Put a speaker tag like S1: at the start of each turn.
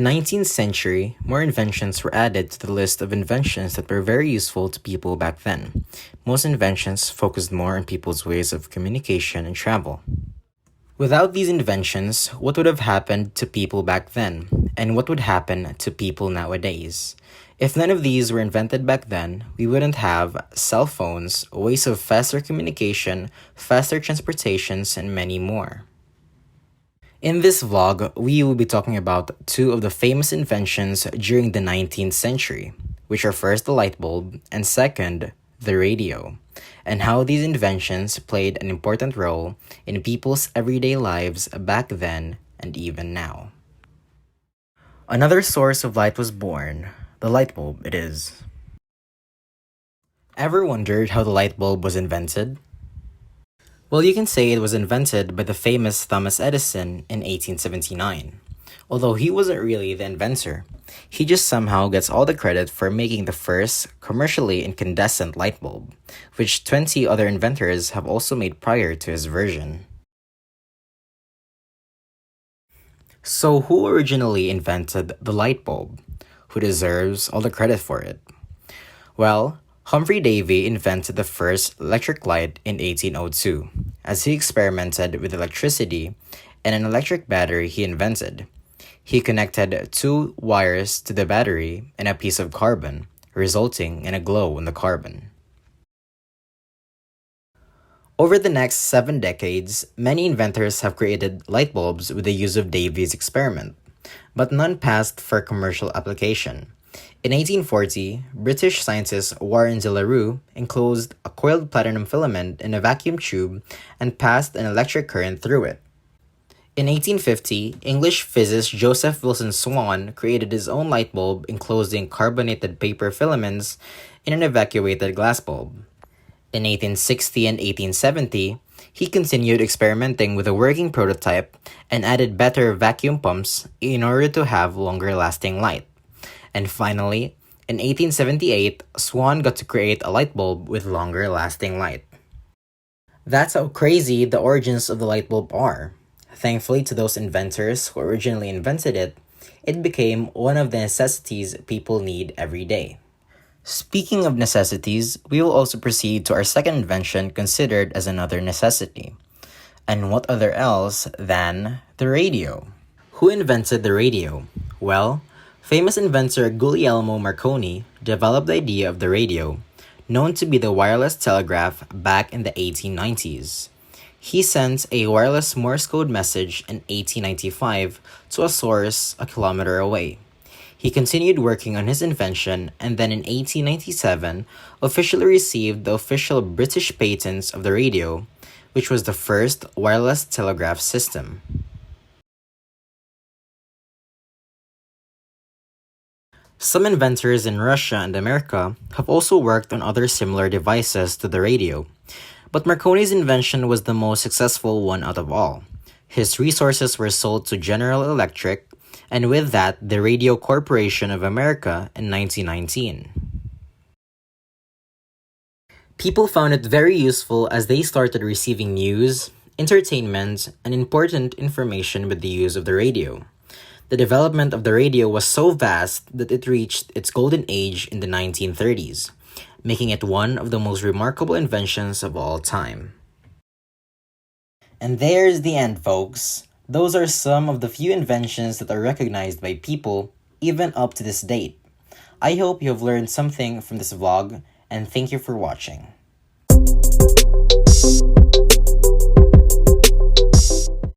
S1: 19th century, more inventions were added to the list of inventions that were very useful to people back then. Most inventions focused more on people's ways of communication and travel. Without these inventions, what would have happened to people back then, and what would happen to people nowadays? If none of these were invented back then, we wouldn't have cell phones, ways of faster communication, faster transportations, and many more. In this vlog, we will be talking about two of the famous inventions during the 19th century, which are first the light bulb and second, the radio, and how these inventions played an important role in people's everyday lives back then and even now. Another source of light was born, the light bulb it is. Ever wondered how the light bulb was invented? Well, you can say it was invented by the famous Thomas Edison in 1879. Although he wasn't really the inventor, he just somehow gets all the credit for making the first commercially incandescent light bulb, which 20 other inventors have also made prior to his version. So who originally invented the light bulb? Who deserves all the credit for it? Well, Humphrey Davy invented the first electric light in 1802, as he experimented with electricity and an electric battery he invented. He connected two wires to the battery and a piece of carbon, resulting in a glow in the carbon. Over the next 7 decades, many inventors have created light bulbs with the use of Davy's experiment, but none passed for commercial application. In 1840, British scientist Warren de la Rue enclosed a coiled platinum filament in a vacuum tube and passed an electric current through it. In 1850, English physicist Joseph Wilson Swan created his own light bulb enclosing carbonated paper filaments in an evacuated glass bulb. In 1860 and 1870, he continued experimenting with a working prototype and added better vacuum pumps in order to have longer-lasting light. And finally, in 1878, Swan got to create a light bulb with longer-lasting light. That's how crazy the origins of the light bulb are. Thankfully to those inventors who originally invented it, it became one of the necessities people need every day. Speaking of necessities, we will also proceed to our second invention considered as another necessity. And what other else than the radio? Who invented the radio? Well, famous inventor Guglielmo Marconi developed the idea of the radio, known to be the wireless telegraph back in the 1890s. He sent a wireless Morse code message in 1895 to a source a kilometer away. He continued working on his invention and then in 1897 officially received the official British patents of the radio, which was the first wireless telegraph system. Some inventors in Russia and America have also worked on other similar devices to the radio, but Marconi's invention was the most successful one out of all. His resources were sold to General Electric, and with that, the Radio Corporation of America in 1919. People found it very useful as they started receiving news, entertainment, and important information with the use of the radio. The development of the radio was so vast that it reached its golden age in the 1930s, making it one of the most remarkable inventions of all time. And there's the end, folks. Those are some of the few inventions that are recognized by people, even up to this date. I hope you have learned something from this vlog, and thank you for watching.